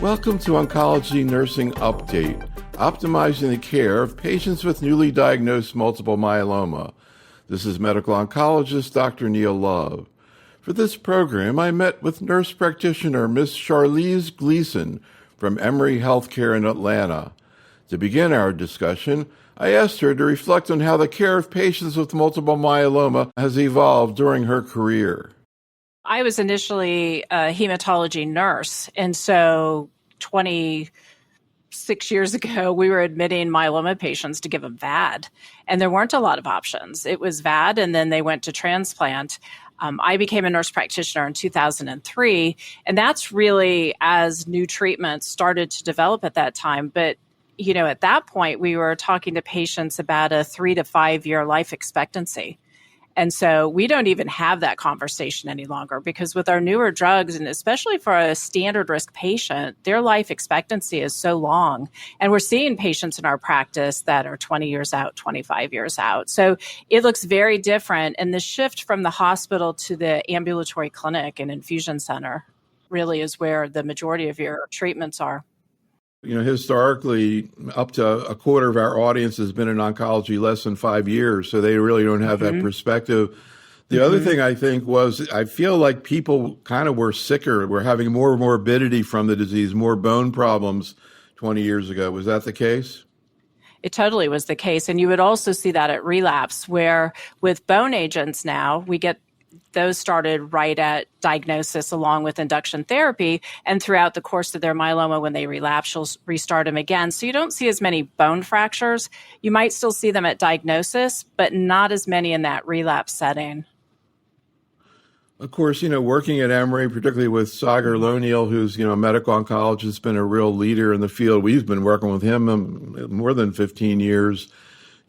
Welcome to Oncology Nursing Update, optimizing the care of patients with newly diagnosed multiple myeloma. This is medical oncologist Dr. Neil Love. For this program, I met with nurse practitioner Ms. Charise Gleason from Emory Healthcare in Atlanta. To begin our discussion, I asked her to reflect on how the care of patients with multiple myeloma has evolved during her career. I was initially a hematology nurse, and so 26 years ago, we were admitting myeloma patients to give them VAD, and there weren't a lot of options. It was VAD, and then they went to transplant. I became a nurse practitioner in 2003, and that's really as new treatments started to develop at that time. But at that point, we were talking to patients about a 3 to 5 year life expectancy. And so we don't even have that conversation any longer because with our newer drugs, and especially for a standard risk patient, their life expectancy is so long. And we're seeing patients in our practice that are 20 years out, 25 years out. So it looks very different. And the shift from the hospital to the ambulatory clinic and infusion center really is where the majority of your treatments are. Historically, up to a quarter of our audience has been in oncology less than 5 years, so they really don't have that perspective. The other thing I think was I feel like people kind of were sicker. We're having more morbidity from the disease, more bone problems 20 years ago. Was that the case? It totally was the case. And you would also see that at relapse, where with bone agents now, we get those started right at diagnosis along with induction therapy. And throughout the course of their myeloma, when they relapse, you'll restart them again. So you don't see as many bone fractures. You might still see them at diagnosis, but not as many in that relapse setting. Of course, working at Emory, particularly with Sagar Lonial, who's, a medical oncologist, been a real leader in the field. We've been working with him more than 15 years.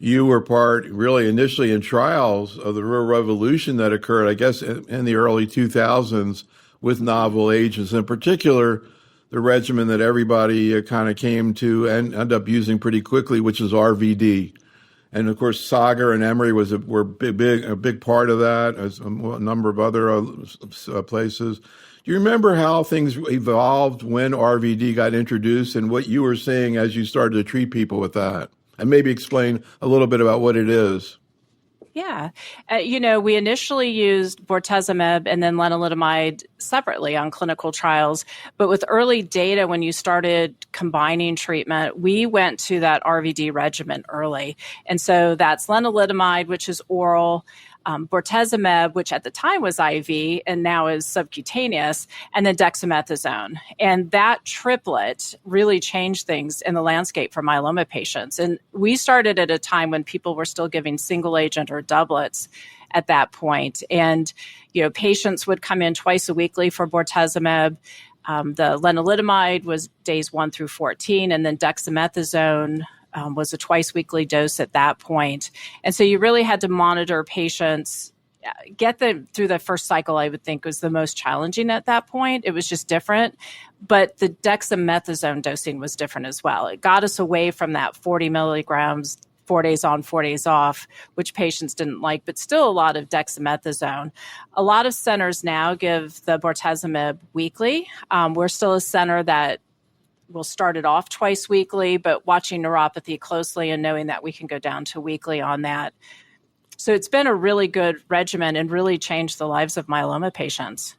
You were part, really, initially in trials of the real revolution that occurred, I guess, in the early 2000s with novel agents, in particular, the regimen that everybody kind of came to and ended up using pretty quickly, which is RVD. And of course, Sagar and Emory were a big part of that, as a number of other places. Do you remember how things evolved when RVD got introduced and what you were seeing as you started to treat people with that? And maybe explain a little bit about what it is. Yeah. We initially used bortezomib and then lenalidomide separately on clinical trials. But with early data, when you started combining treatment, we went to that RVD regimen early. And so that's lenalidomide, which is oral, bortezomib, which at the time was IV and now is subcutaneous, and then dexamethasone. And that triplet really changed things in the landscape for myeloma patients. And we started at a time when people were still giving single agent or doublets at that point. And, patients would come in twice a weekly for bortezomib. The lenalidomide was days 1 through 14, and then dexamethasone was a twice weekly dose at that point. And so you really had to monitor patients, get them through the first cycle, I would think was the most challenging at that point. It was just different. But the dexamethasone dosing was different as well. It got us away from that 40 milligrams, 4 days on, 4 days off, which patients didn't like, but still a lot of dexamethasone. A lot of centers now give the bortezomib weekly. We're still a center that we'll start it off twice weekly, but watching neuropathy closely and knowing that we can go down to weekly on that. So it's been a really good regimen and really changed the lives of myeloma patients.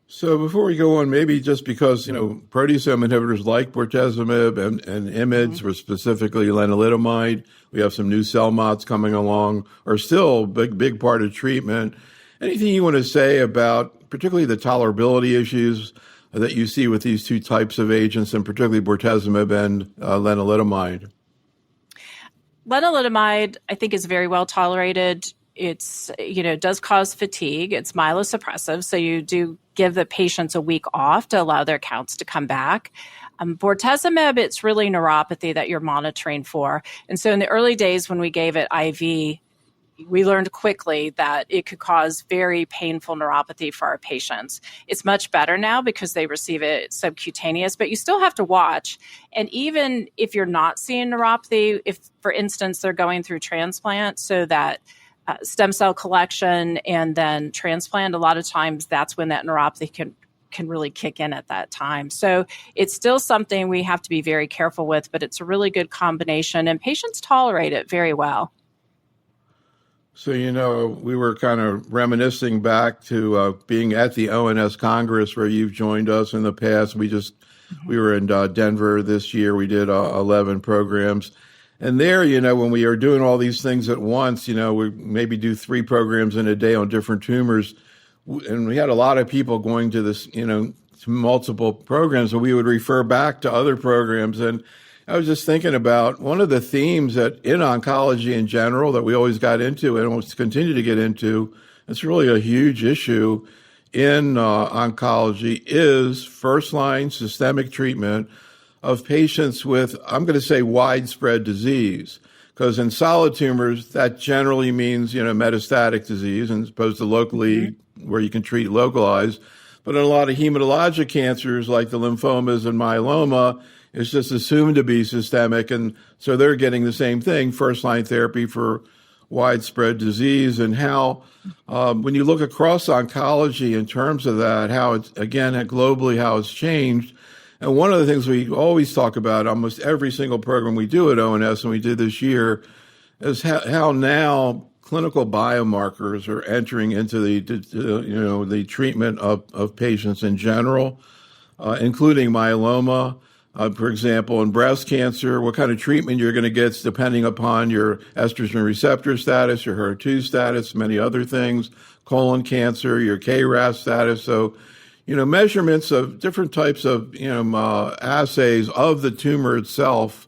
So before we go on, maybe just because, proteasome inhibitors like bortezomib and IMiDs, or specifically lenalidomide, we have some new cell mods coming along, are still a big part of treatment. Anything you want to say about particularly the tolerability issues that you see with these two types of agents, and particularly bortezomib and lenalidomide? Lenalidomide, I think, is very well tolerated. It's, does cause fatigue. It's myelosuppressive. So you do give the patients a week off to allow their counts to come back. Bortezomib, it's really neuropathy that you're monitoring for. And so in the early days when we gave it IV, we learned quickly that it could cause very painful neuropathy for our patients. It's much better now because they receive it subcutaneous, but you still have to watch. And even if you're not seeing neuropathy, if, for instance, they're going through transplant, so that stem cell collection and then transplant, a lot of times that's when that neuropathy can can really kick in at that time. So it's still something we have to be very careful with, but it's a really good combination, and patients tolerate it very well. So, we were kind of reminiscing back to being at the ONS Congress where you've joined us in the past. We were in Denver this year. We did 11 programs. And there, when we are doing all these things at once, we maybe do 3 programs in a day on different tumors. And we had a lot of people going to this, to multiple programs, and we would refer back to other programs. And I was just thinking about one of the themes that in oncology in general that we always got into and almost continue to get into, it's really a huge issue in oncology, is first-line systemic treatment of patients with, I'm going to say, widespread disease. Because in solid tumors, that generally means, metastatic disease as opposed to locally where you can treat localized. But in a lot of hematologic cancers like the lymphomas and myeloma, it's just assumed to be systemic. And so they're getting the same thing, first-line therapy for widespread disease. And how, when you look across oncology in terms of that, how it's, again, globally, how it's changed. And one of the things we always talk about, almost every single program we do at ONS, and we did this year, is how now clinical biomarkers are entering into the treatment of patients in general, including myeloma. For example, in breast cancer, what kind of treatment you're going to get depending upon your estrogen receptor status, your HER2 status, many other things, colon cancer, your KRAS status. So, measurements of different types of, assays of the tumor itself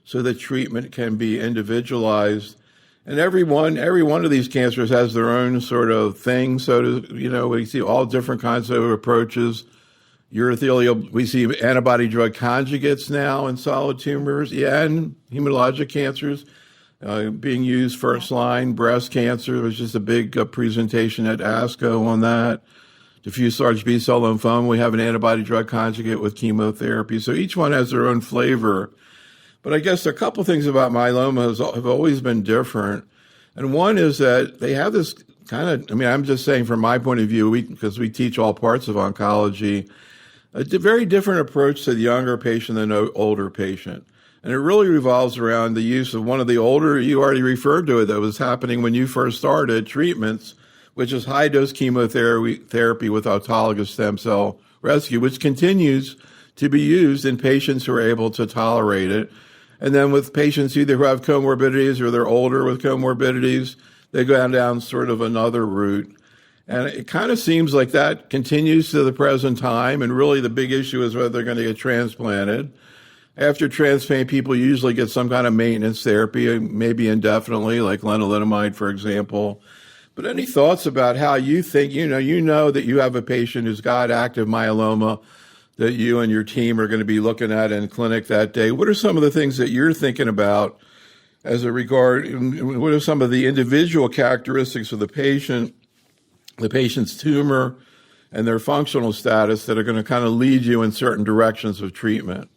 so that treatment can be individualized. And every one of these cancers has their own sort of thing. So, we see all different kinds of approaches. Urothelial, we see antibody drug conjugates now in solid tumors, and hematologic cancers being used first line. Breast cancer, there was just a big presentation at ASCO on that. Diffuse large B-cell lymphoma, we have an antibody drug conjugate with chemotherapy. So each one has their own flavor. But I guess a couple things about myeloma have always been different. And one is that they have this kind of, I'm just saying from my point of view, because we teach all parts of oncology, a very different approach to the younger patient than the older patient. And it really revolves around the use of one of the older, you already referred to it, that was happening when you first started treatments, which is high-dose chemotherapy with autologous stem cell rescue, which continues to be used in patients who are able to tolerate it. And then with patients either who have comorbidities or they're older with comorbidities, they go down sort of another route. And it kind of seems like that continues to the present time. And really the big issue is whether they're going to get transplanted. After transplant, people usually get some kind of maintenance therapy, maybe indefinitely, like lenalidomide, for example. But any thoughts about how you think, you know that you have a patient who's got active myeloma that you and your team are going to be looking at in clinic that day? What are some of the things that you're thinking about as a regard, what are some of the individual characteristics of the patient's tumor and their functional status that are going to kind of lead you in certain directions of treatment?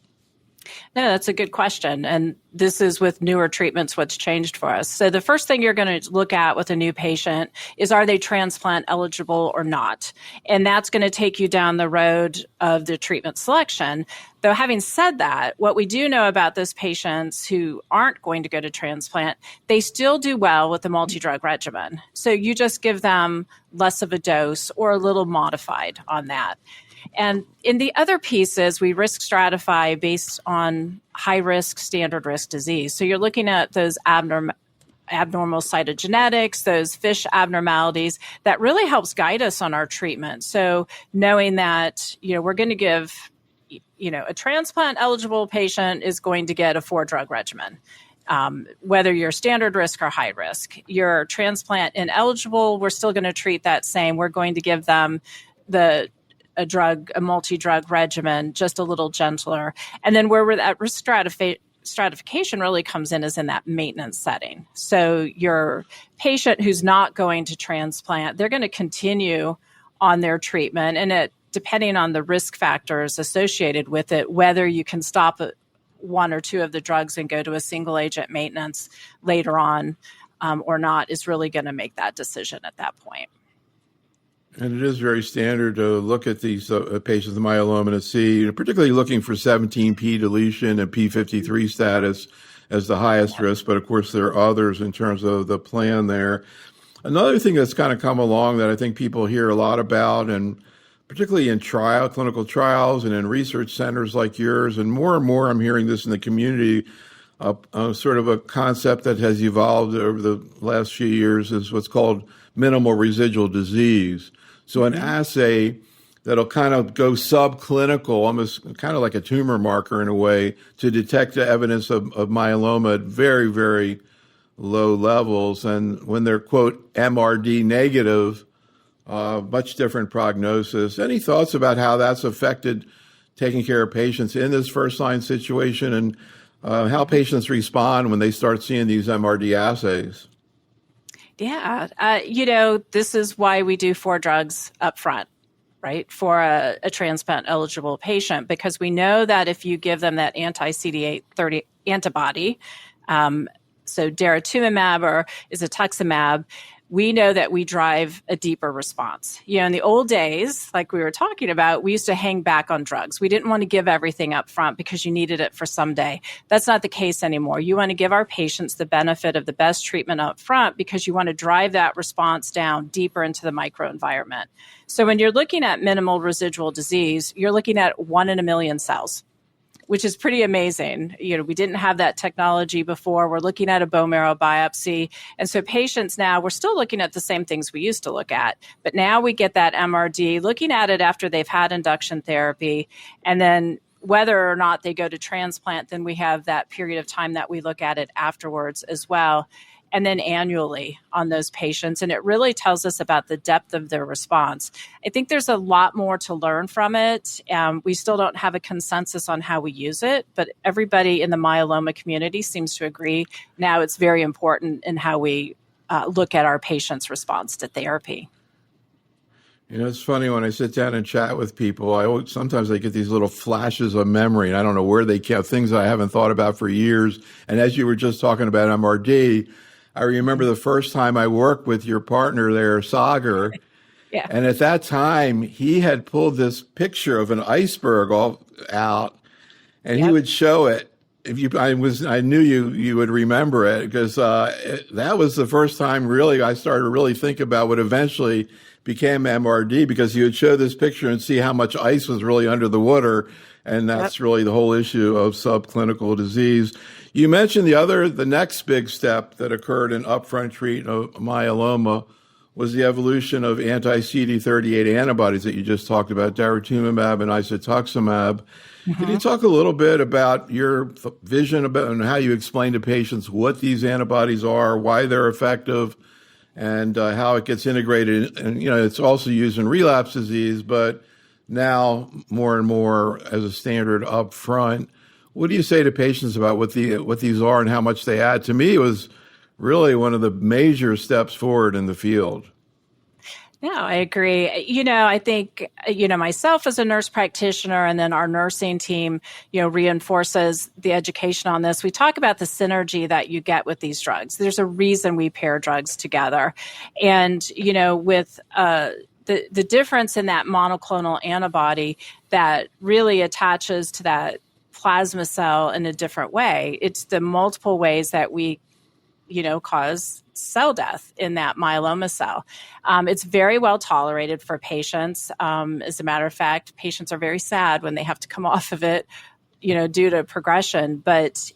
No, that's a good question. And this is with newer treatments, what's changed for us. So the first thing you're going to look at with a new patient is, are they transplant eligible or not? And that's going to take you down the road of the treatment selection. Though having said that, what we do know about those patients who aren't going to go to transplant, they still do well with the multi-drug regimen. So you just give them less of a dose or a little modified on that. And in the other pieces, we risk stratify based on high risk, standard risk disease. So you're looking at those abnormal cytogenetics, those FISH abnormalities, that really helps guide us on our treatment. So knowing that, we're going to give, a transplant eligible patient is going to get a 4-drug regimen. Whether you're standard risk or high risk, you're transplant ineligible, we're still going to treat that same. We're going to give them a multi-drug regimen, just a little gentler. And then where that risk stratification really comes in is in that maintenance setting. So your patient who's not going to transplant, they're going to continue on their treatment. And depending on the risk factors associated with it, whether you can stop one or two of the drugs and go to a single agent maintenance later on or not, is really going to make that decision at that point. And it is very standard to look at these patients with myeloma to see, particularly looking for 17p deletion and p53 status as the highest risk. But of course, there are others in terms of the plan there. Another thing that's kind of come along that I think people hear a lot about, and particularly in clinical trials and in research centers like yours, and more I'm hearing this in the community, sort of a concept that has evolved over the last few years is what's called minimal residual disease. So an assay that'll kind of go subclinical, almost kind of like a tumor marker in a way, to detect the evidence of myeloma at very, very low levels. And when they're, quote, MRD negative, much different prognosis. Any thoughts about how that's affected taking care of patients in this first-line situation, and how patients respond when they start seeing these MRD assays? Yeah. This is why we do 4 drugs up front, right, for a transplant eligible patient, because we know that if you give them that anti-CD830 antibody, so daratumumab or isatuximab, we know that we drive a deeper response. In the old days, like we were talking about, we used to hang back on drugs. We didn't want to give everything up front because you needed it for someday. That's not the case anymore. You want to give our patients the benefit of the best treatment up front because you want to drive that response down deeper into the microenvironment. So when you're looking at minimal residual disease, you're looking at 1 in a million cells, which is pretty amazing. We didn't have that technology before. We're looking at a bone marrow biopsy. And so patients now, we're still looking at the same things we used to look at, but now we get that MRD, looking at it after they've had induction therapy. And then whether or not they go to transplant, then we have that period of time that we look at it afterwards as well. And then annually on those patients. And it really tells us about the depth of their response. I think there's a lot more to learn from it. We still don't have a consensus on how we use it, but everybody in the myeloma community seems to agree now it's very important in how we look at our patients' response to therapy. It's funny when I sit down and chat with people, sometimes I get these little flashes of memory, and I don't know where they came, things I haven't thought about for years. And as you were just talking about MRD, I remember the first time I worked with your partner there, Sagar. Yeah. And at that time, he had pulled this picture of an iceberg all out, and he would show it. I knew you would remember it, because that was the first time really I started to really think about what eventually became MRD, because you would show this picture and see how much ice was really under the water. And that's really the whole issue of subclinical disease. You mentioned the next big step that occurred in upfront treatment of myeloma was the evolution of anti-CD38 antibodies that you just talked about, daratumumab and isatuximab. Mm-hmm. Can you talk a little bit about your vision about and how you explain to patients what these antibodies are, why they're effective, and how it gets integrated? And, it's also used in relapse disease, but now more and more as a standard up front. What do you say to patients about what these are and how much they add? To me, it was really one of the major steps forward in the field. No, I agree. I think, myself as a nurse practitioner, and then our nursing team, reinforces the education on this. We talk about the synergy that you get with these drugs. There's a reason we pair drugs together. And, with the difference in that monoclonal antibody that really attaches to that plasma cell in a different way. It's the multiple ways that we, cause cell death in that myeloma cell. It's very well tolerated for patients. As a matter of fact, patients are very sad when they have to come off of it, due to progression. But,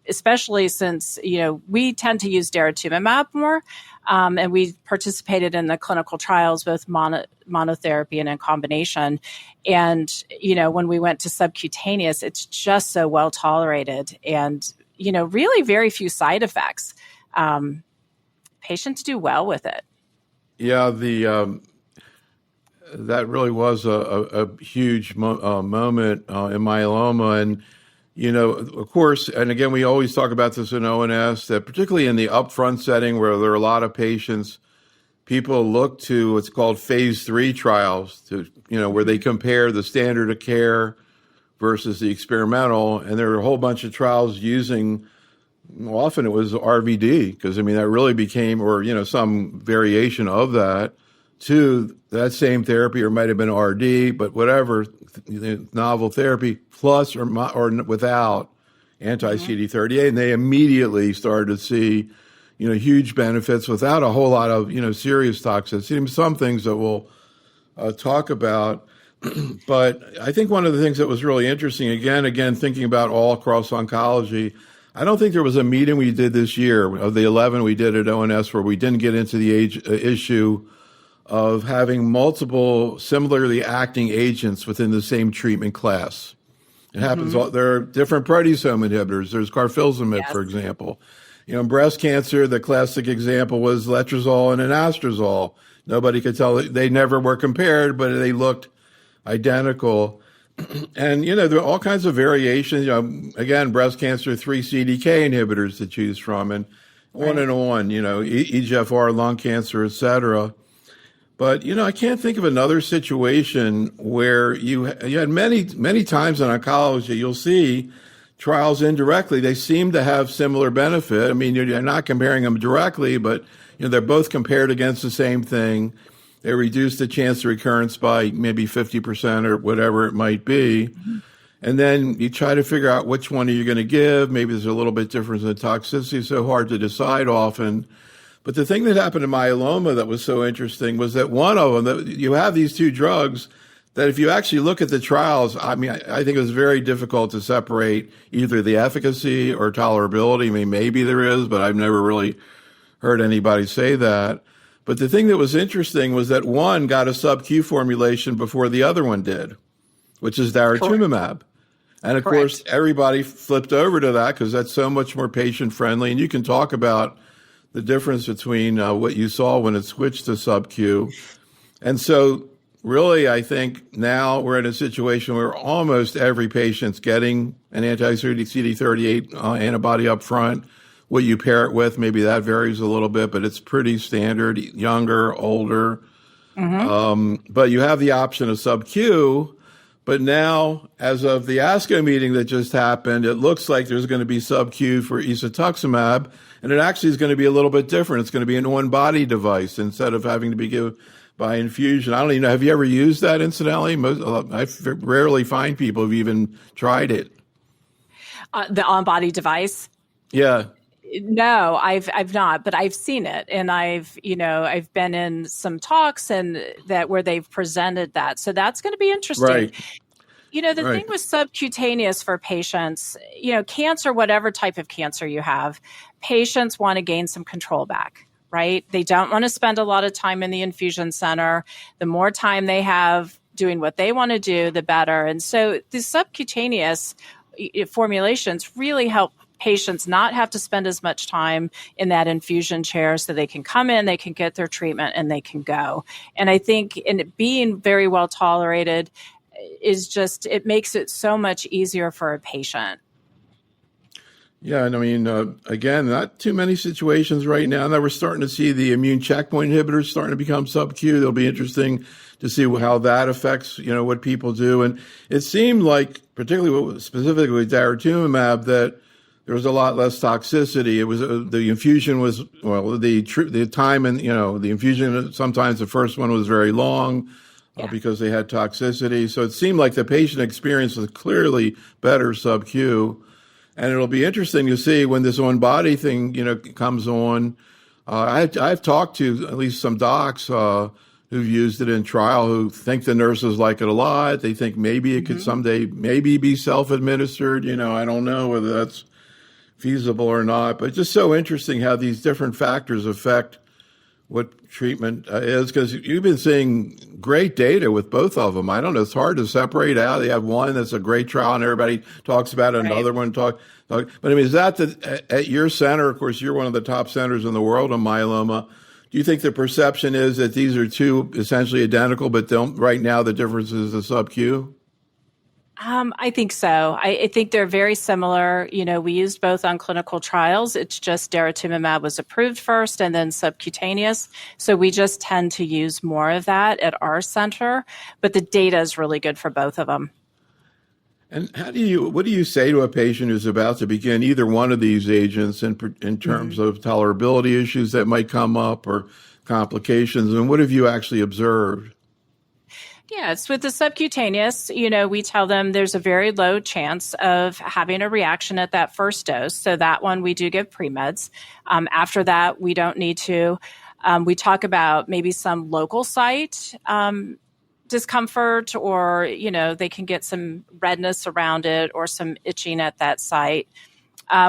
especially since, we tend to use daratumumab more, and we participated in the clinical trials, both monotherapy and in combination. And, when we went to subcutaneous, it's just so well tolerated and, really very few side effects. Patients do well with it. Yeah, that really was a huge moment in myeloma. And, of course, and again, we always talk about this in ONS, that particularly in the upfront setting where there are a lot of patients, people look to what's called phase 3 trials to, where they compare the standard of care versus the experimental. And there are a whole bunch of trials using, often it was RVD, because, that really became, or, some variation of that. to that same therapy, or might have been RD, but whatever, novel therapy, plus or without anti-CD38, and they immediately started to see, huge benefits without a whole lot of, serious toxicity. Some things that we'll talk about. But I think one of the things that was really interesting, again, thinking about all across oncology, I don't think there was a meeting we did this year, of the 11 we did at ONS, where we didn't get into the issue of having multiple similarly acting agents within the same treatment class. It happens, there are different proteasome inhibitors. There's carfilzomib, for example. In breast cancer, the classic example was letrozole and anastrozole. Nobody could tell, they never were compared, but they looked identical. And, there are all kinds of variations. Again, breast cancer, 3 CDK inhibitors to choose from, and on and on, EGFR, lung cancer, et cetera. But, I can't think of another situation where you had many times in oncology, you'll see trials indirectly. They seem to have similar benefit. I mean, you're not comparing them directly, but, they're both compared against the same thing. They reduce the chance of recurrence by maybe 50% or whatever it might be. And then you try to figure out which one are you going to give. Maybe there's a little bit difference in the toxicity, so hard to decide often. But the thing that happened in myeloma that was so interesting was that one of them, you have these two drugs that if you actually look at the trials, I think it was very difficult to separate either the efficacy or tolerability. I mean, maybe there is, but I've never really heard anybody say that. But the thing that was interesting was that one got a sub-Q formulation before the other one did, which is daratumumab. And of course, everybody flipped over to that because that's so much more patient-friendly. And you can talk about the difference between what you saw when it switched to sub-Q. And so really, I think now we're in a situation where almost every patient's getting an anti-CD38 antibody up front. What you pair it with, maybe that varies a little bit, but it's pretty standard, younger, older. But you have the option of sub-Q. But now, as of the ASCO meeting that just happened, it looks like there's going to be sub-Q for isatuximab, and it actually is going to be a little bit different. It's going to be an on-body device instead of having to be given by infusion. I don't even know. Have you ever used that, incidentally? I rarely find people who've even tried it. The on-body device? Yeah. No, I've not, but I've seen it, and I've been in some talks and that where they've presented that. So that's going to be interesting. Right. The thing with subcutaneous for patients, cancer, whatever type of cancer you have, patients want to gain some control back, right? They don't want to spend a lot of time in the infusion center. The more time they have doing what they want to do, the better. And so the subcutaneous formulations really help patients not have to spend as much time in that infusion chair, so they can come in, they can get their treatment, and they can go. And I think in it being very well tolerated it makes it so much easier for a patient. Yeah, and I mean, again, not too many situations right now. Now we're starting to see the immune checkpoint inhibitors starting to become sub-Q. It'll be interesting to see how that affects, what people do. And it seemed like, specifically with daratumumab, that there was a lot less toxicity. It was the infusion was the time, and the infusion, sometimes the first one was very long because they had toxicity. So it seemed like the patient experience was clearly better sub-Q. And it'll be interesting to see when this on-body thing comes on. I've talked to at least some docs who've used it in trial who think the nurses like it a lot. They think maybe it could someday maybe be self-administered. I don't know whether that's feasible or not, but just so interesting how these different factors affect what treatment is, because you've been seeing great data with both of them. I don't know, it's hard to separate out. They have one that's a great trial and everybody talks about it, another one talk. But I mean, is that at your center, of course, you're one of the top centers in the world on myeloma. Do you think the perception is that these are two essentially identical, but right now the difference is the sub-Q? I think so. I think they're very similar. We used both on clinical trials. It's just daratumumab was approved first and then subcutaneous. So we just tend to use more of that at our center. But the data is really good for both of them. And what do you say to a patient who's about to begin either one of these agents in terms of tolerability issues that might come up, or complications, and what have you actually observed? Yeah, it's with the subcutaneous, we tell them there's a very low chance of having a reaction at that first dose. So that one we do give pre-meds. After that, we don't need to. We talk about maybe some local site discomfort, or, they can get some redness around it or some itching at that site.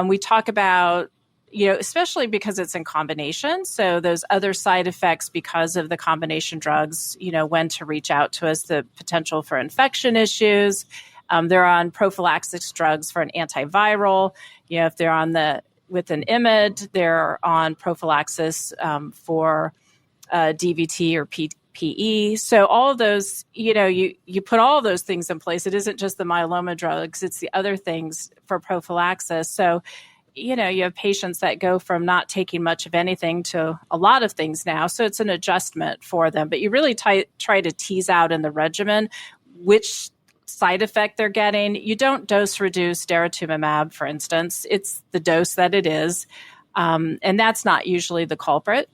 We talk about, especially because it's in combination. So those other side effects because of the combination drugs, when to reach out to us, the potential for infection issues. They're on prophylaxis drugs for an antiviral. If they're with an IMiD, they're on prophylaxis for DVT or PE. So all of those, you put all of those things in place. It isn't just the myeloma drugs, it's the other things for prophylaxis. So, you have patients that go from not taking much of anything to a lot of things now. So it's an adjustment for them. But you really try to tease out in the regimen which side effect they're getting. You don't dose reduce daratumumab, for instance. It's the dose that it is. And that's not usually the culprit.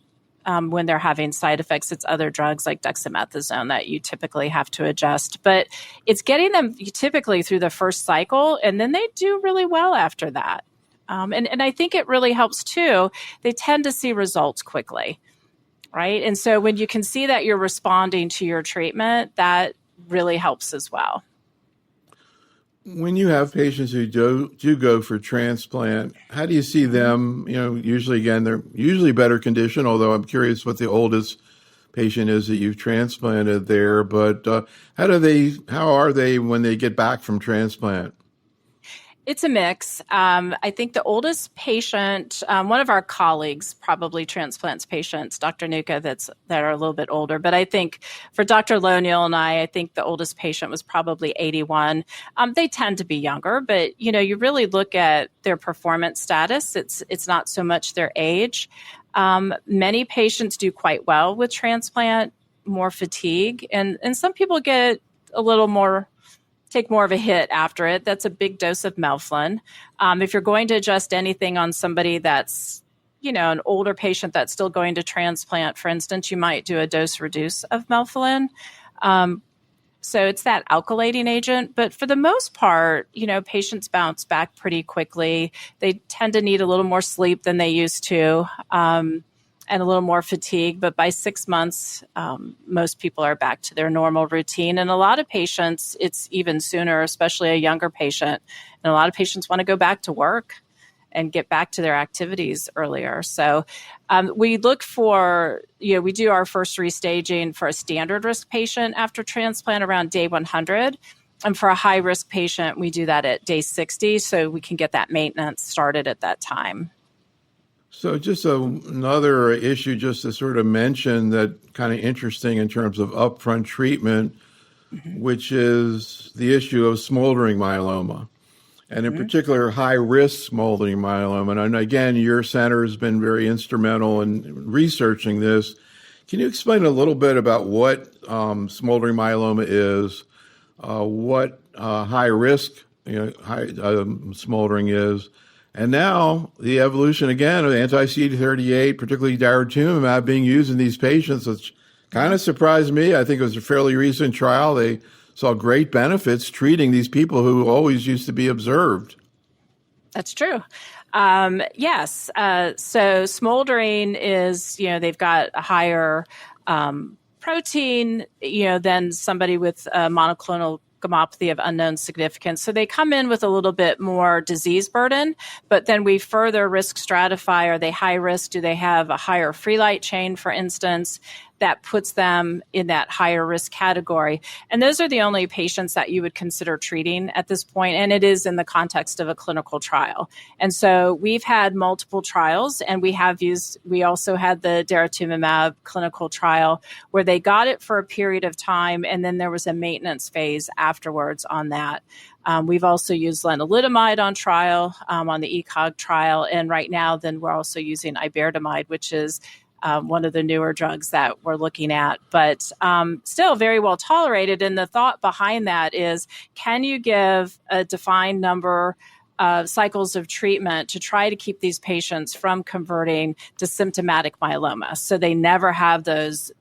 When they're having side effects, it's other drugs like dexamethasone that you typically have to adjust. But it's getting them typically through the first cycle, and then they do really well after that. And I think it really helps too. They tend to see results quickly, right? And so when you can see that you're responding to your treatment, that really helps as well. When you have patients who do go for transplant, how do you see them? Usually, again, they're usually better condition, although I'm curious what the oldest patient is that you've transplanted there. But how are they when they get back from transplant? It's a mix. I think the oldest patient, one of our colleagues probably transplants patients, Dr. Nuka, that are a little bit older. But I think for Dr. Loneal and I think the oldest patient was probably 81. They tend to be younger, but you really look at their performance status. It's not so much their age. Many patients do quite well with transplant, more fatigue, and some people get a little more. Take more of a hit after it. That's a big dose of melphalan. If you're going to adjust anything on somebody that's, an older patient that's still going to transplant, for instance, you might do a dose reduce of melphalan. So it's that alkylating agent. But for the most part, patients bounce back pretty quickly. They tend to need a little more sleep than they used to. And a little more fatigue. But by 6 months, most people are back to their normal routine. And a lot of patients, it's even sooner, especially a younger patient. And a lot of patients want to go back to work and get back to their activities earlier. So we look for, we do our first restaging for a standard risk patient after transplant around day 100. And for a high risk patient, we do that at day 60. So we can get that maintenance started at that time. So just another issue just to sort of mention that kind of interesting in terms of upfront treatment, which is the issue of smoldering myeloma, and in particular, high-risk smoldering myeloma. And again, your center has been very instrumental in researching this. Can you explain a little bit about what smoldering myeloma is, what high-risk smoldering is, and now the evolution again of anti-CD38, particularly daratumumab, being used in these patients, which kind of surprised me. I think it was a fairly recent trial. They saw great benefits treating these people who always used to be observed. That's true. Yes. So smoldering is, they've got a higher protein, than somebody with monoclonal gammopathy of unknown significance. So they come in with a little bit more disease burden, but then we further risk stratify. Are they high risk? Do they have a higher free light chain, for instance? That puts them in that higher risk category. And those are the only patients that you would consider treating at this point, and it is in the context of a clinical trial. And so we've had multiple trials, and we also had the daratumumab clinical trial where they got it for a period of time, and then there was a maintenance phase afterwards on that. We've also used lenalidomide on trial, on the ECOG trial, and right now then we're also using iberdomide, which is one of the newer drugs that we're looking at, but still very well tolerated. And the thought behind that is, can you give a defined number cycles of treatment to try to keep these patients from converting to symptomatic myeloma. So they never have those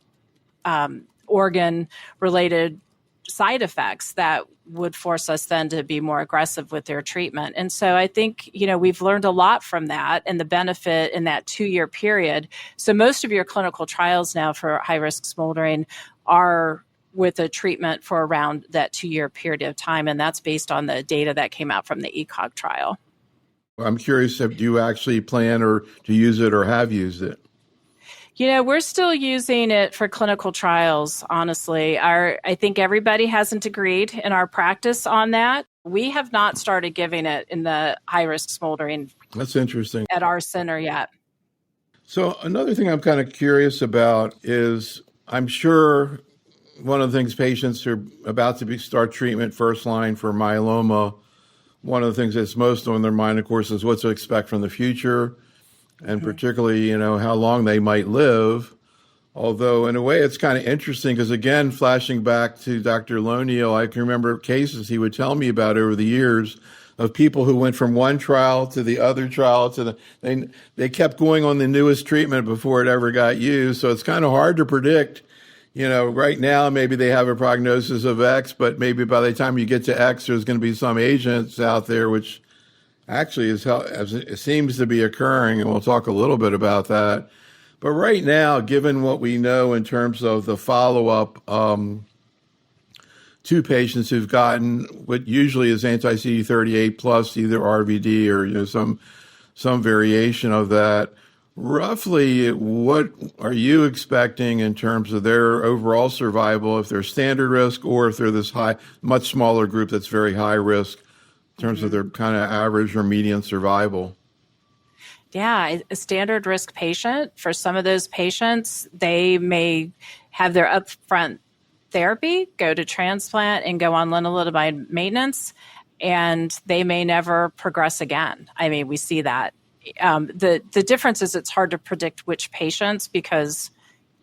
organ-related side effects that would force us then to be more aggressive with their treatment. And so I think, we've learned a lot from that and the benefit in that 2-year period. So most of your clinical trials now for high-risk smoldering are with a treatment for around that 2-year period of time. And that's based on the data that came out from the ECOG trial. I'm curious if you actually plan or to use it or have used it. We're still using it for clinical trials, honestly. I think everybody hasn't agreed in our practice on that. We have not started giving it in the high-risk smoldering. That's interesting. At our center yet. So another thing I'm kind of curious about is I'm sure one of the things patients are about to start treatment first line for myeloma, one of the things that's most on their mind, of course, is what to expect from the future. And particularly, how long they might live. Although, in a way, it's kind of interesting because, again, flashing back to Dr. Loneal, I can remember cases he would tell me about over the years of people who went from one trial to the other trial they kept going on the newest treatment before it ever got used. So it's kind of hard to predict. Right now, maybe they have a prognosis of X, but maybe by the time you get to X, there's going to be some agents out there which actually it seems to be occurring, and we'll talk a little bit about that. But right now, given what we know in terms of the follow-up to patients who've gotten what usually is anti-CD38 plus either RVD or some variation of that, roughly what are you expecting in terms of their overall survival if they're standard risk or if they're this much smaller group that's very high risk? In terms of their kind of average or median survival? Yeah, a standard risk patient, for some of those patients, they may have their upfront therapy, go to transplant, and go on lenalidomide maintenance, and they may never progress again. I mean, we see that. The difference is it's hard to predict which patients because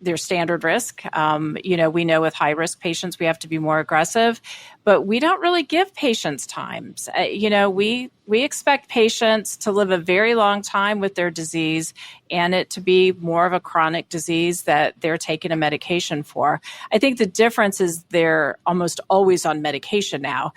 they're standard risk. We know with high-risk patients, we have to be more aggressive, but we don't really give patients times. We expect patients to live a very long time with their disease and it to be more of a chronic disease that they're taking a medication for. I think the difference is they're almost always on medication now.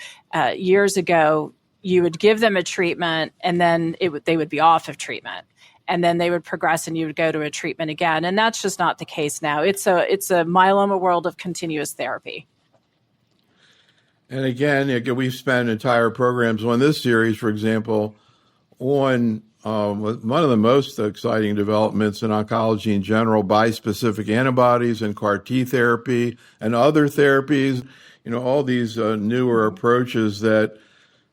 Years ago, you would give them a treatment and then they would be off of treatment. And then they would progress and you would go to a treatment again. And that's just not the case now. It's a myeloma world of continuous therapy. And again, we've spent entire programs on this series, for example, on one of the most exciting developments in oncology in general, bispecific antibodies and CAR T therapy and other therapies, all these newer approaches that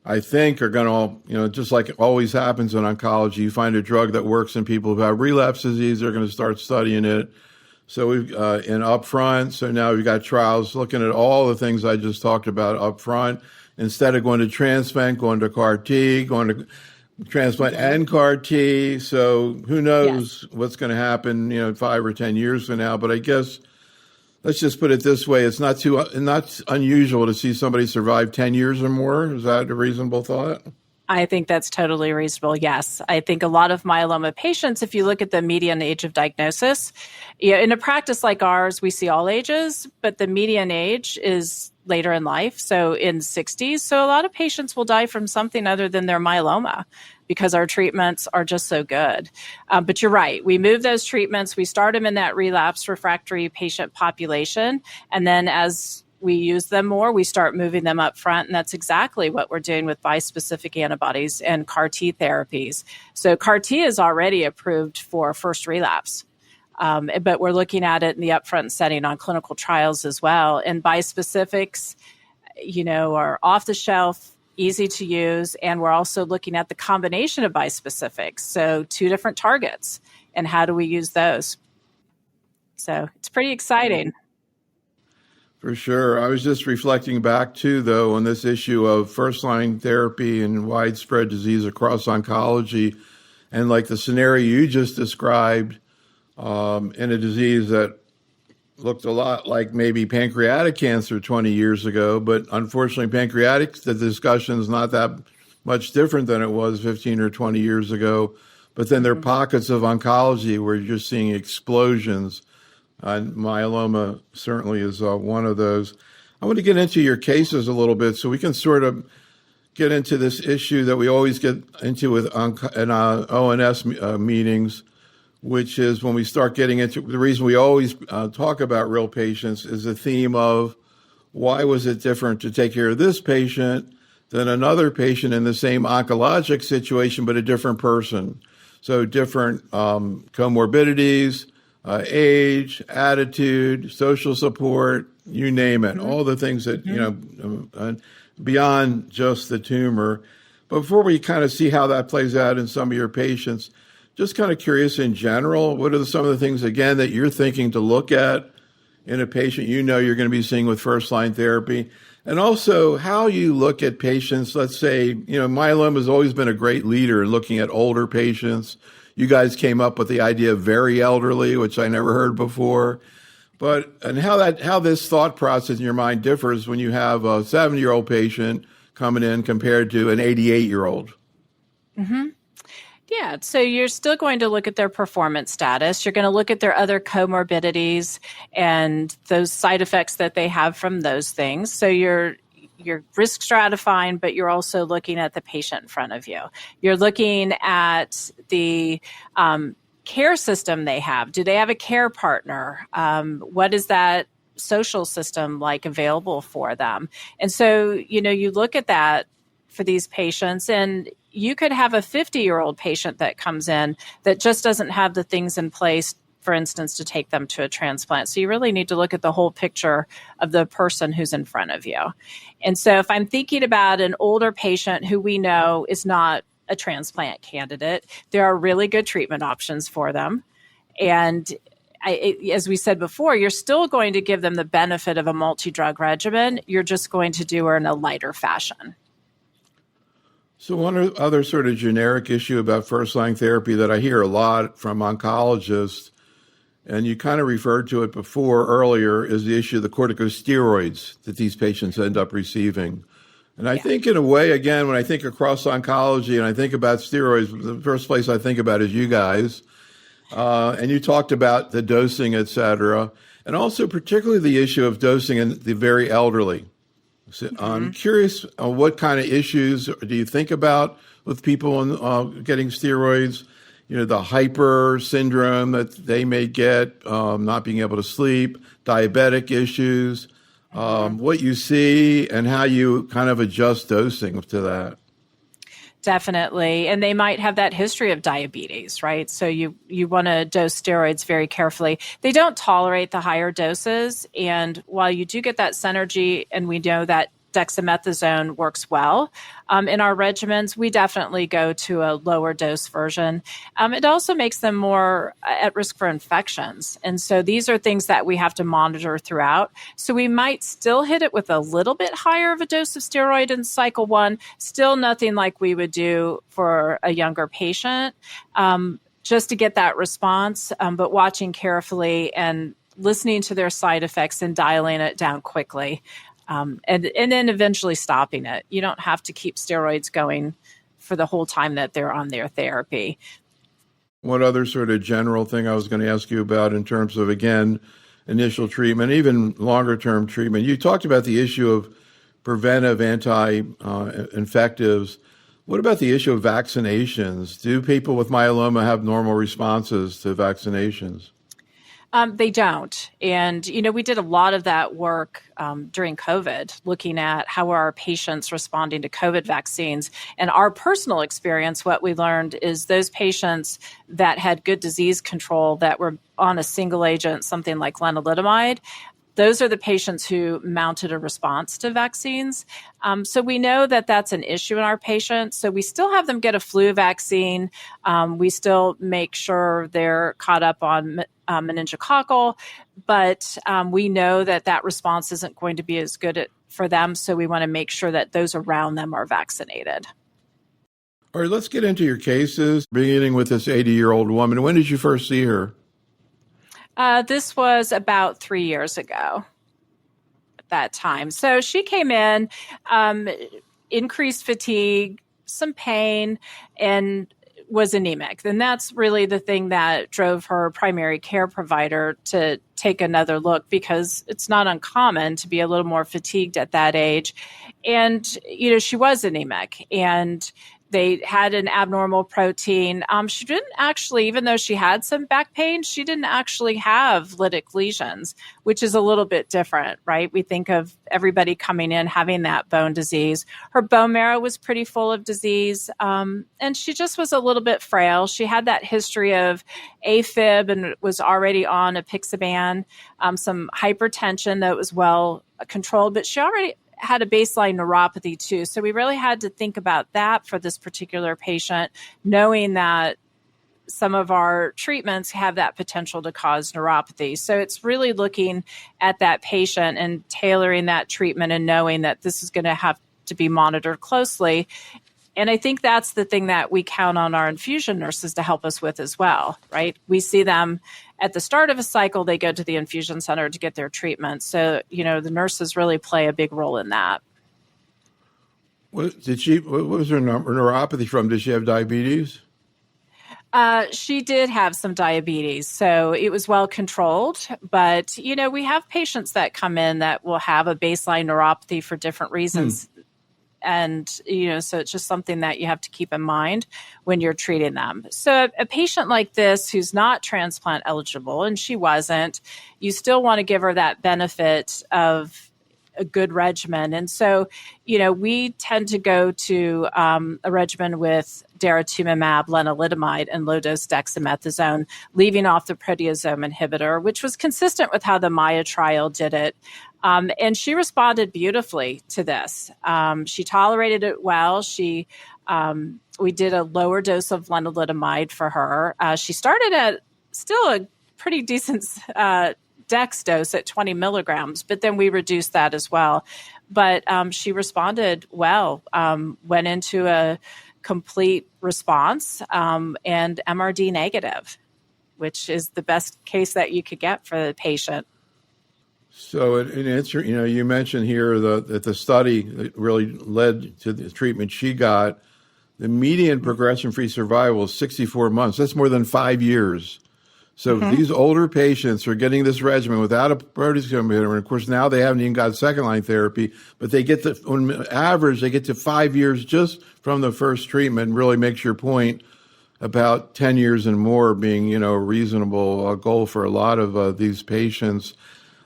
I think are going to, just like it always happens in oncology, you find a drug that works in people who have relapse disease, they're going to start studying it. So we've in upfront, so now we've got trials looking at all the things I just talked about upfront. Instead of going to transplant, going to CAR T, going to transplant and CAR T. So who knows what's going to happen, 5 or 10 years from now. But I guess let's just put it this way. It's not unusual to see somebody survive 10 years or more. Is that a reasonable thought? I think that's totally reasonable. Yes. I think a lot of myeloma patients, if you look at the median age of diagnosis, in a practice like ours, we see all ages, but the median age is later in life. So in 60s. So a lot of patients will die from something other than their myeloma because our treatments are just so good. But you're right. We move those treatments. We start them in that relapse refractory patient population. And then as we use them more, we start moving them up front. And that's exactly what we're doing with bispecific antibodies and CAR T therapies. So CAR T is already approved for first relapse. But we're looking at it in the upfront setting on clinical trials as well. And bispecifics, are off the shelf, easy to use. And we're also looking at the combination of bispecifics. So 2 different targets and how do we use those? So it's pretty exciting. For sure. I was just reflecting back too, though, on this issue of first-line therapy and widespread disease across oncology. And like the scenario you just described, in a disease that looked a lot like maybe pancreatic cancer 20 years ago, but unfortunately the discussion is not that much different than it was 15 or 20 years ago. But then there are pockets of oncology where you're just seeing explosions. And myeloma certainly is one of those. I want to get into your cases a little bit so we can sort of get into this issue that we always get into with in ONS meetings, which is when we start getting into the reason we always talk about real patients is the theme of why was it different to take care of this patient than another patient in the same oncologic situation, but a different person. So different comorbidities, age, attitude, social support, you name it, all the things that, beyond just the tumor. But before we kind of see how that plays out in some of your patients, just kind of curious in general, what are some of the things, again, that you're thinking to look at in a patient you're going to be seeing with first-line therapy? And also how you look at patients, let's say, myeloma has always been a great leader in looking at older patients. You guys came up with the idea of very elderly, which I never heard before. And how this thought process in your mind differs when you have a 70-year-old patient coming in compared to an 88-year-old. Mm-hmm. Yeah, so you're still going to look at their performance status. You're going to look at their other comorbidities and those side effects that they have from those things. So you're risk stratifying, but you're also looking at the patient in front of you. You're looking at the care system they have. Do they have a care partner? What is that social system like available for them? And so, you look at that for these patients, and you could have a 50-year-old patient that comes in that just doesn't have the things in place, for instance, to take them to a transplant. So you really need to look at the whole picture of the person who's in front of you. And so if I'm thinking about an older patient who we know is not a transplant candidate, there are really good treatment options for them. And as we said before, you're still going to give them the benefit of a multi-drug regimen. You're just going to do it in a lighter fashion. So one other sort of generic issue about first-line therapy that I hear a lot from oncologists, and you kind of referred to it earlier, is the issue of the corticosteroids that these patients end up receiving. And I think in a way, again, when I think across oncology and I think about steroids, the first place I think about is you guys. And you talked about the dosing, et cetera, and also particularly the issue of dosing in the very elderly. So I'm curious, what kind of issues do you think about with people getting steroids? The hyper syndrome that they may get, not being able to sleep, diabetic issues, what you see and how you kind of adjust dosing to that. Definitely. And they might have that history of diabetes, right? So you want to dose steroids very carefully. They don't tolerate the higher doses. And while you do get that synergy, and we know that dexamethasone works well in our regimens, we definitely go to a lower dose version. It also makes them more at risk for infections. And so these are things that we have to monitor throughout. So we might still hit it with a little bit higher of a dose of steroid in cycle 1, still nothing like we would do for a younger patient, just to get that response, but watching carefully and listening to their side effects and dialing it down quickly. And then eventually stopping it. You don't have to keep steroids going for the whole time that they're on their therapy. One other sort of general thing I was going to ask you about in terms of, again, initial treatment, even longer term treatment. You talked about the issue of preventive anti-infectives. What about the issue of vaccinations? Do people with myeloma have normal responses to vaccinations? They don't. And, we did a lot of that work during COVID, looking at how are our patients responding to COVID vaccines. And our personal experience, what we learned is those patients that had good disease control that were on a single agent, something like lenalidomide, those are the patients who mounted a response to vaccines. So we know that that's an issue in our patients. So we still have them get a flu vaccine. We still make sure they're caught up on meningococcal, but we know that that response isn't going to be as good for them. So we want to make sure that those around them are vaccinated. All right, let's get into your cases, beginning with this 80-year-old woman. When did you first see her? This was about 3 years ago at that time. So she came in, increased fatigue, some pain and was anemic. And that's really the thing that drove her primary care provider to take another look, because it's not uncommon to be a little more fatigued at that age. And, she was anemic, and they had an abnormal protein. She didn't actually, even though she had some back pain, she didn't actually have lytic lesions, which is a little bit different, right? We think of everybody coming in having that bone disease. Her bone marrow was pretty full of disease, and she just was a little bit frail. She had that history of AFib and was already on apixaban, some hypertension that was well controlled, but she already had a baseline neuropathy too. So we really had to think about that for this particular patient, knowing that some of our treatments have that potential to cause neuropathy. So it's really looking at that patient and tailoring that treatment and knowing that this is going to have to be monitored closely. And I think that's the thing that we count on our infusion nurses to help us with as well, right? We see them at the start of a cycle, they go to the infusion center to get their treatment. So, the nurses really play a big role in that. What was her neuropathy from? Did she have diabetes? She did have some diabetes, so it was well controlled. But, we have patients that come in that will have a baseline neuropathy for different reasons. And, so it's just something that you have to keep in mind when you're treating them. So a patient like this who's not transplant eligible, and she wasn't, you still want to give her that benefit of a good regimen. And so, we tend to go to a regimen with daratumumab, lenalidomide, and low-dose dexamethasone, leaving off the proteasome inhibitor, which was consistent with how the Maya trial did it. And she responded beautifully to this. She tolerated it well. We did a lower dose of lenalidomide for her. She started at still a pretty decent dex dose at 20 milligrams, but then we reduced that as well. But she responded well, went into a complete response, and MRD negative, which is the best case that you could get for the patient. So in answer, you mentioned here that the study that really led to the treatment she got, the median progression-free survival is 64 months. That's more than 5 years. So these older patients are getting this regimen without a proteasome inhibitor, and of course now they haven't even got second-line therapy, but they get on average, they get to 5 years just from the first treatment. And really makes your point about 10 years and more being, a reasonable goal for a lot of these patients.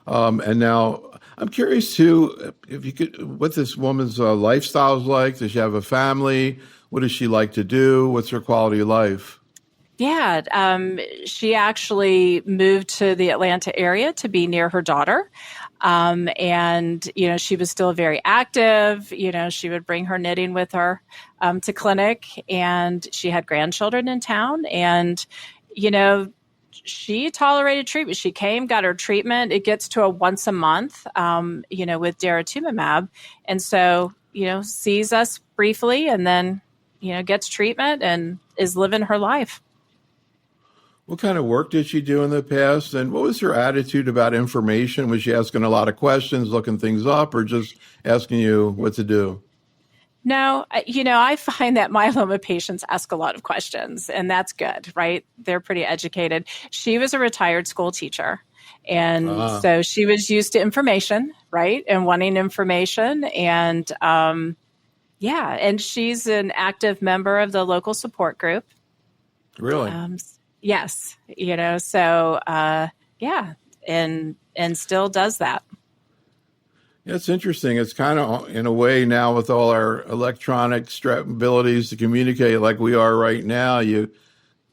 And now I'm curious too, if you could, what this woman's lifestyle is like. Does she have a family? What does she like to do? What's her quality of life? Yeah, she actually moved to the Atlanta area to be near her daughter. And, she was still very active. She would bring her knitting with her to clinic, and she had grandchildren in town. And, she tolerated treatment. She came, got her treatment. It gets to a once a month, with daratumumab. And so, sees us briefly and then, gets treatment and is living her life. What kind of work did she do in the past? And what was her attitude about information? Was she asking a lot of questions, looking things up, or just asking you what to do? No, I find that myeloma patients ask a lot of questions, and that's good, right? They're pretty educated. She was a retired school teacher, and so she was used to information, right? And wanting information. And and she's an active member of the local support group. Really? Yes, and still does that. Yeah, it's interesting. It's kind of, in a way, now with all our electronic abilities to communicate like we are right now, you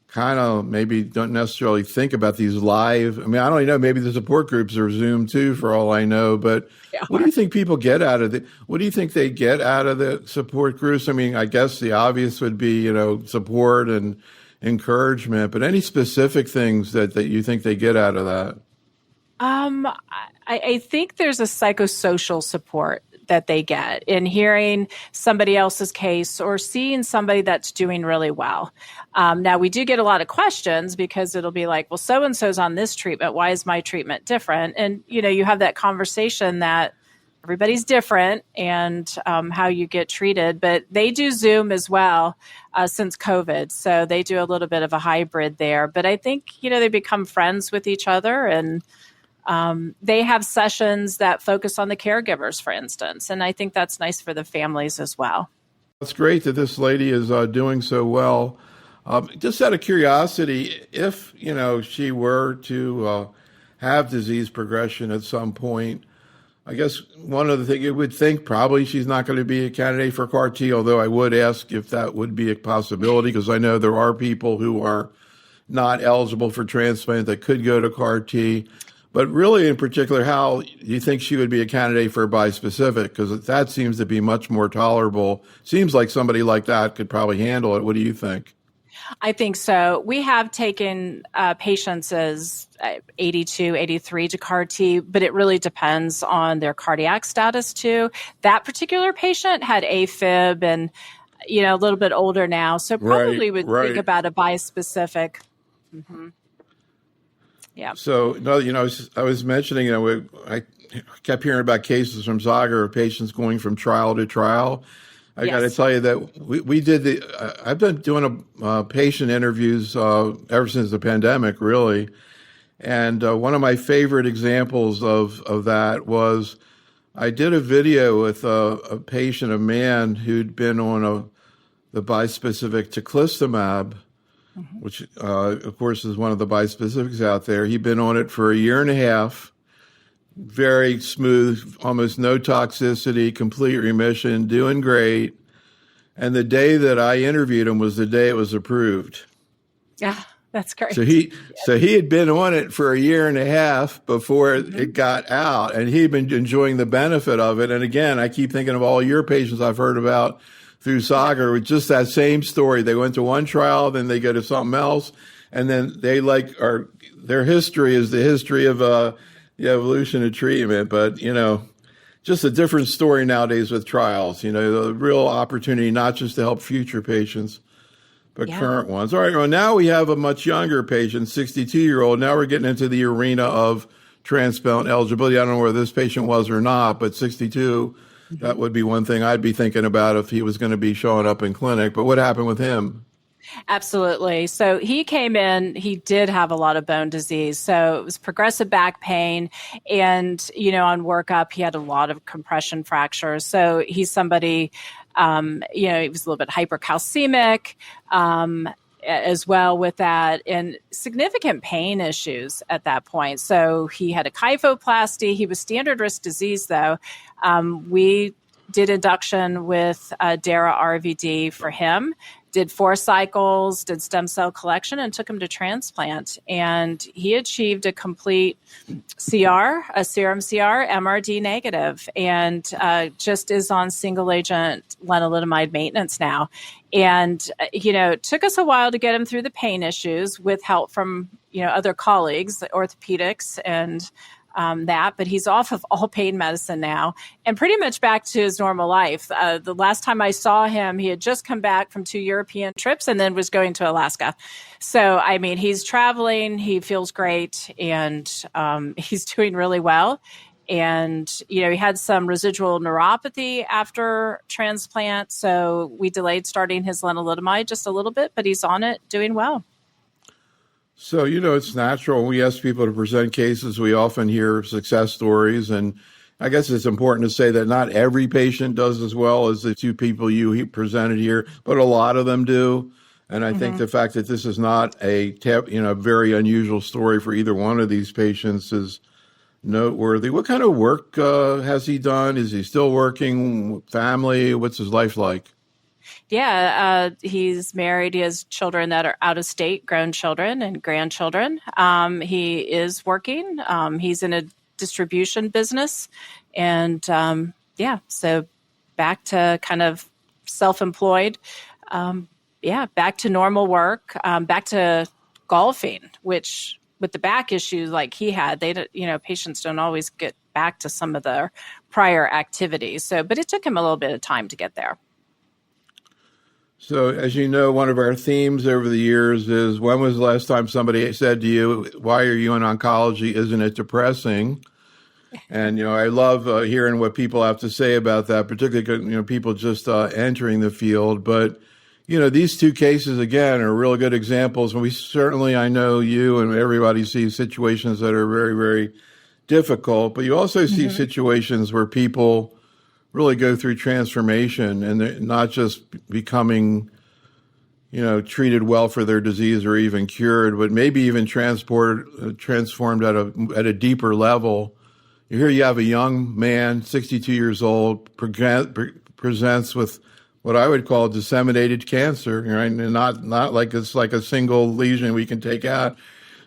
kind of maybe don't necessarily think about these live. I mean, I don't even know, maybe the support groups are Zoom too, for all I know. But what do you think people get out of it? What do you think they get out of the support groups? I mean, I guess the obvious would be, support and encouragement, but any specific things that you think they get out of that? I think there's a psychosocial support that they get in hearing somebody else's case or seeing somebody that's doing really well. Now, we do get a lot of questions because it'll be like, well, so-and-so's on this treatment. Why is my treatment different? And, you have that conversation that everybody's different and how you get treated, but they do Zoom as well since COVID. So they do a little bit of a hybrid there. But I think, they become friends with each other, and they have sessions that focus on the caregivers, for instance. And I think that's nice for the families as well. It's great that this lady is doing so well. Just out of curiosity, if, she were to have disease progression at some point, I guess one of the things you would think probably she's not going to be a candidate for CAR T, although I would ask if that would be a possibility, because I know there are people who are not eligible for transplant that could go to CAR T. But really, in particular, how you think she would be a candidate for a bispecific, because that seems to be much more tolerable. Seems like somebody like that could probably handle it. What do you think? I think so. We have taken patients as 82, 83 to CAR T, but it really depends on their cardiac status too. That particular patient had AFib and, a little bit older now. So probably would think about a bispecific. Mm-hmm. Yeah. So, I was mentioning, I kept hearing about cases from Zager of patients going from trial to trial. I got to tell you that we did I've been doing patient interviews ever since the pandemic, really. And one of my favorite examples of that was I did a video with a patient, a man who'd been on the bispecific teclistamab, which, of course, is one of the bispecifics out there. He'd been on it for a year and a half. Very smooth, almost no toxicity, complete remission, doing great. And the day that I interviewed him was the day it was approved. Yeah, that's great. So he had been on it for a year and a half before it got out, and he'd been enjoying the benefit of it. And again, I keep thinking of all your patients I've heard about through Saga with just that same story. They went to one trial, then they go to something else, and then they their history is the history of the evolution of treatment, but, just a different story nowadays with trials, the real opportunity not just to help future patients, but current ones. All right, well, now we have a much younger patient, 62-year-old. Now we're getting into the arena of transplant eligibility. I don't know whether this patient was or not, but 62, that would be one thing I'd be thinking about if he was going to be showing up in clinic. But what happened with him? Absolutely. So he came in, he did have a lot of bone disease. So it was progressive back pain. And, on workup, he had a lot of compression fractures. So he's somebody, he was a little bit hypercalcemic as well with that, and significant pain issues at that point. So he had a kyphoplasty. He was standard risk disease, though. We did induction with DARA RVD for him. Did 4 cycles, did stem cell collection, and took him to transplant. And he achieved a complete CR, a serum CR, MRD negative, and just is on single agent lenalidomide maintenance now. And, it took us a while to get him through the pain issues with help from, other colleagues, orthopedics and but he's off of all pain medicine now and pretty much back to his normal life. The last time I saw him, he had just come back from 2 European trips and then was going to Alaska. So, he's traveling, he feels great, and he's doing really well. And, he had some residual neuropathy after transplant. So we delayed starting his lenalidomide just a little bit, but he's on it, doing well. So, it's natural. When we ask people to present cases, we often hear success stories. And I guess it's important to say that not every patient does as well as the 2 people you presented here, but a lot of them do. And I think the fact that this is not a very unusual story for either one of these patients is noteworthy. What kind of work has he done? Is he still working? Family? What's his life like? Yeah, he's married. He has children that are out of state, grown children and grandchildren. He is working. He's in a distribution business. And so back to kind of self-employed. Back to normal work, back to golfing, which with the back issues like he had, patients don't always get back to some of their prior activities. But it took him a little bit of time to get there. So, as you know, one of our themes over the years is, when was the last time somebody said to you, "Why are you in oncology? Isn't it depressing?" And, I love hearing what people have to say about that, particularly, people just entering the field. But, these two cases, again, are really good examples. And I know you and everybody sees situations that are very, very difficult, but you also see situations where people really go through transformation and they're not just becoming, treated well for their disease or even cured, but maybe even transformed at a deeper level. Here you have a young man, 62 years old, presents with what I would call disseminated cancer, right? And not like it's like a single lesion we can take out.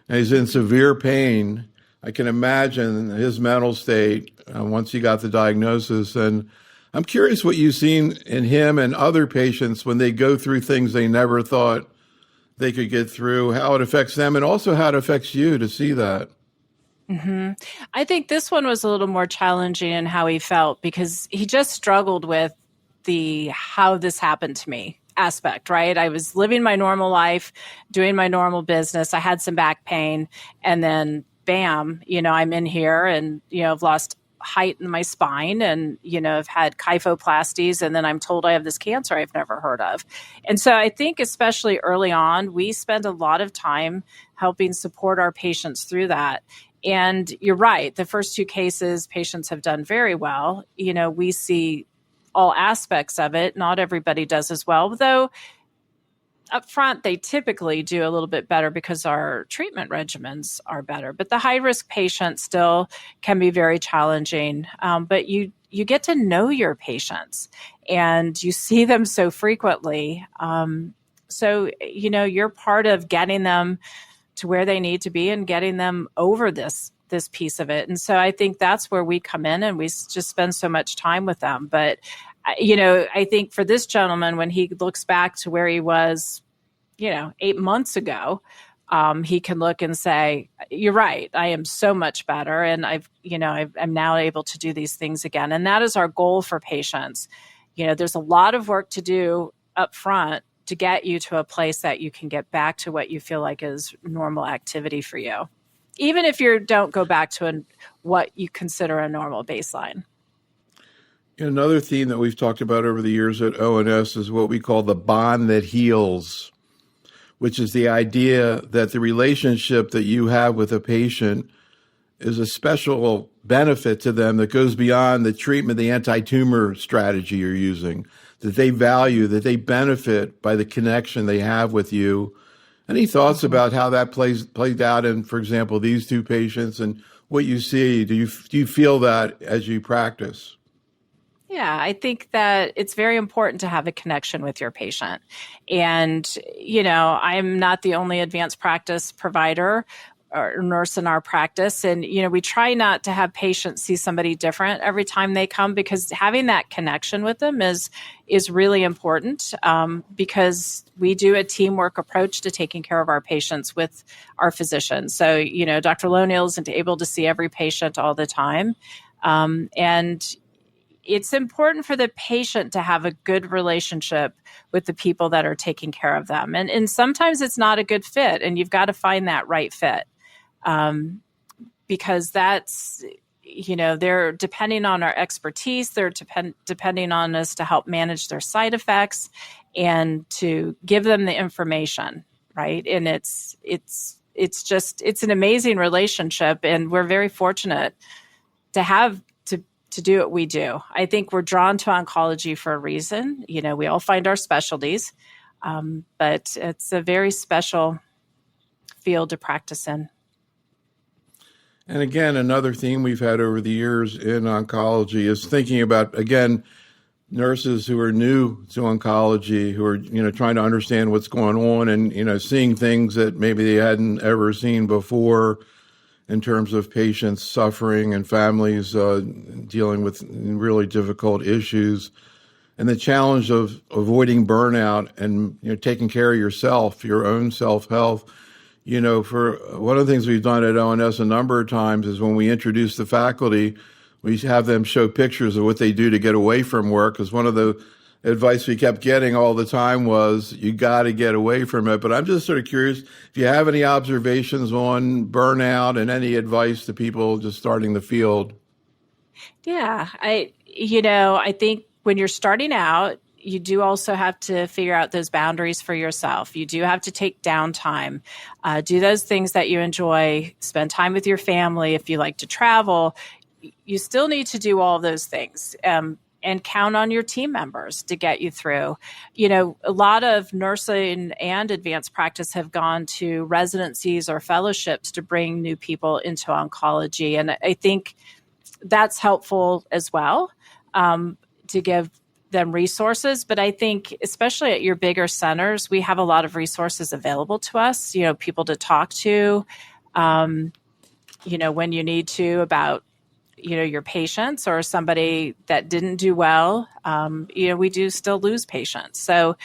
And he's in severe pain. I can imagine his mental state once he got the diagnosis. And I'm curious what you've seen in him and other patients when they go through things they never thought they could get through, how it affects them, and also how it affects you to see that. I think this one was a little more challenging in how he felt because he just struggled with the how this happened to me aspect, right? I was living my normal life, doing my normal business. I had some back pain, and then bam, I'm in here and, I've lost height in my spine and, I've had kyphoplasties, and then I'm told I have this cancer I've never heard of. And so I think especially early on, we spend a lot of time helping support our patients through that. And you're right, the first two cases, patients have done very well. We see all aspects of it. Not everybody does as well, though up front, they typically do a little bit better because our treatment regimens are better. But the high-risk patients still can be very challenging. But you get to know your patients, and you see them so frequently. So, you're part of getting them to where they need to be and getting them over this piece of it. And so I think that's where we come in, and we just spend so much time with them. But, I think for this gentleman, when he looks back to where he was, 8 months ago, he can look and say, you're right, I am so much better. And I'm now able to do these things again. And that is our goal for patients. There's a lot of work to do up front to get you to a place that you can get back to what you feel like is normal activity for you, even if you don't go back to what you consider a normal baseline. Another theme that we've talked about over the years at ONS is what we call the bond that heals, which is the idea that the relationship that you have with a patient is a special benefit to them that goes beyond the treatment, the anti-tumor strategy you're using, that they value, that they benefit by the connection they have with you. Any thoughts about how that played out in, for example, these two patients and what you see? Do you feel that as you practice? Yeah, I think that it's very important to have a connection with your patient. And, I'm not the only advanced practice provider or nurse in our practice. And, we try not to have patients see somebody different every time they come, because having that connection with them is really important, because we do a teamwork approach to taking care of our patients with our physicians. So, Dr. Loneal isn't able to see every patient all the time. And it's important for the patient to have a good relationship with the people that are taking care of them. And sometimes it's not a good fit, and you've got to find that right fit, because that's, they're depending on our expertise. They're depending on us to help manage their side effects and to give them the information, right? And it's an amazing relationship, and we're very fortunate to do what we do. I think we're drawn to oncology for a reason. We all find our specialties, but it's a very special field to practice in. And again, another theme we've had over the years in oncology is thinking about, again, nurses who are new to oncology, who are, trying to understand what's going on and, seeing things that maybe they hadn't ever seen before, in terms of patients suffering and families dealing with really difficult issues, and the challenge of avoiding burnout and taking care of yourself, your own self-health. For one of the things we've done at ONS a number of times is when we introduce the faculty, we have them show pictures of what they do to get away from work, because one of the advice we kept getting all the time was you got to get away from it. But I'm just sort of curious if you have any observations on burnout and any advice to people just starting the field. Yeah, I think when you're starting out, you do also have to figure out those boundaries for yourself. You do have to take downtime, do those things that you enjoy, spend time with your family. If you like to travel, you still need to do all of those things. And count on your team members to get you through. A lot of nursing and advanced practice have gone to residencies or fellowships to bring new people into oncology. And I think that's helpful as well, to give them resources. But I think especially at your bigger centers, we have a lot of resources available to us, people to talk to, when you need to about your patients or somebody that didn't do well. We do still lose patients. So,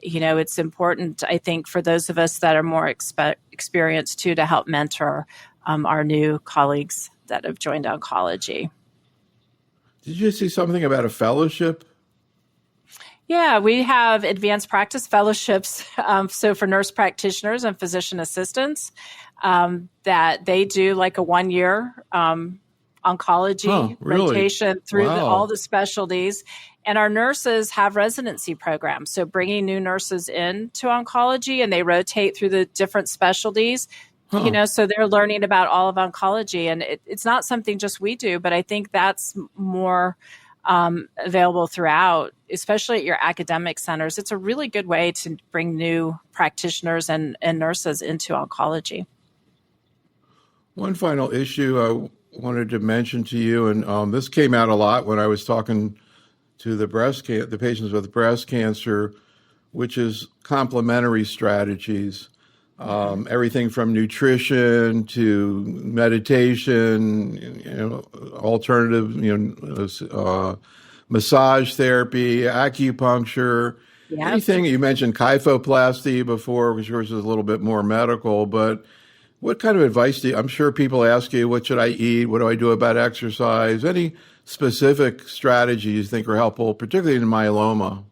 it's important, I think, for those of us that are more experienced too, to help mentor our new colleagues that have joined oncology. Did you see something about a fellowship? Yeah, we have advanced practice fellowships. So for nurse practitioners and physician assistants, that they do like a 1-year oncology really? rotation through Wow. all the specialties. And our nurses have residency programs. So bringing new nurses into oncology, and they rotate through the different specialties, so they're learning about all of oncology. And it's not something just we do, but I think that's more available throughout, especially at your academic centers. It's a really good way to bring new practitioners and nurses into oncology. One final issue I wanted to mention to you, and this came out a lot when I was talking to the patients with breast cancer, which is complementary strategies. Everything from nutrition to meditation, alternative, massage therapy, acupuncture, anything. You mentioned kyphoplasty before, which is a little bit more medical, but what kind of advice I'm sure people ask you, what should I eat? What do I do about exercise? Any specific strategies you think are helpful, particularly in myeloma?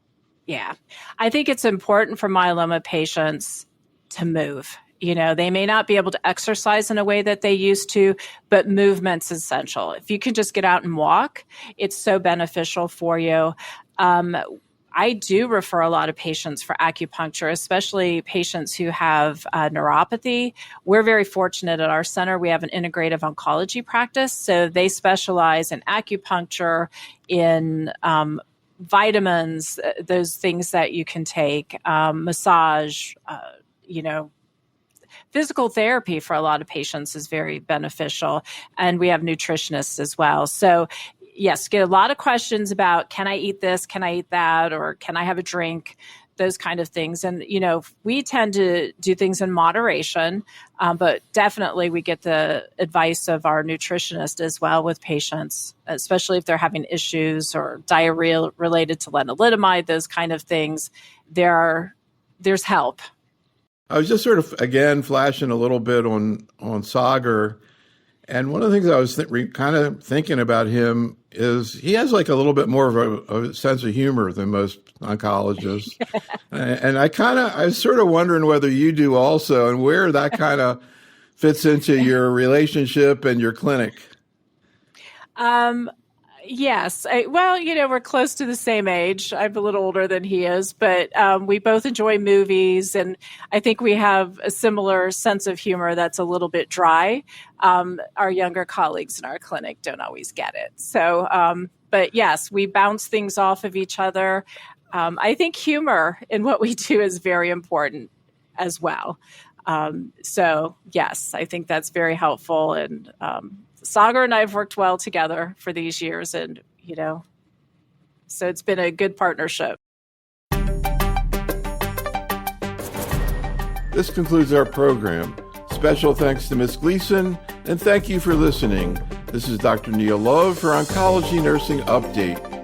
Yeah, I think it's important for myeloma patients to move. They may not be able to exercise in a way that they used to, but movement's essential. If you can just get out and walk, it's so beneficial for you. I do refer a lot of patients for acupuncture, especially patients who have neuropathy. We're very fortunate at our center. We have an integrative oncology practice. So they specialize in acupuncture, in vitamins, those things that you can take, massage, physical therapy for a lot of patients is very beneficial. And we have nutritionists as well. So yes, get a lot of questions about, can I eat this? Can I eat that? Or can I have a drink? Those kind of things. And, we tend to do things in moderation, but definitely we get the advice of our nutritionist as well with patients, especially if they're having issues or diarrhea related to lenalidomide, those kind of things. There's help. I was just sort of, again, flashing a little bit on Sagar. And one of the things I was kind of thinking about him is he has like a little bit more of a sense of humor than most oncologists. And I was sort of wondering whether you do also, and where that kind of fits into your relationship and your clinic. Yes. We're close to the same age. I'm a little older than he is, but we both enjoy movies, and I think we have a similar sense of humor that's a little bit dry. Our younger colleagues in our clinic don't always get it. So, but yes, we bounce things off of each other. I think humor in what we do is very important as well. So yes, I think that's very helpful. And Sagar and I have worked well together for these years, and, so it's been a good partnership. This concludes our program. Special thanks to Ms. Gleason, and thank you for listening. This is Dr. Neil Love for Oncology Nursing Update.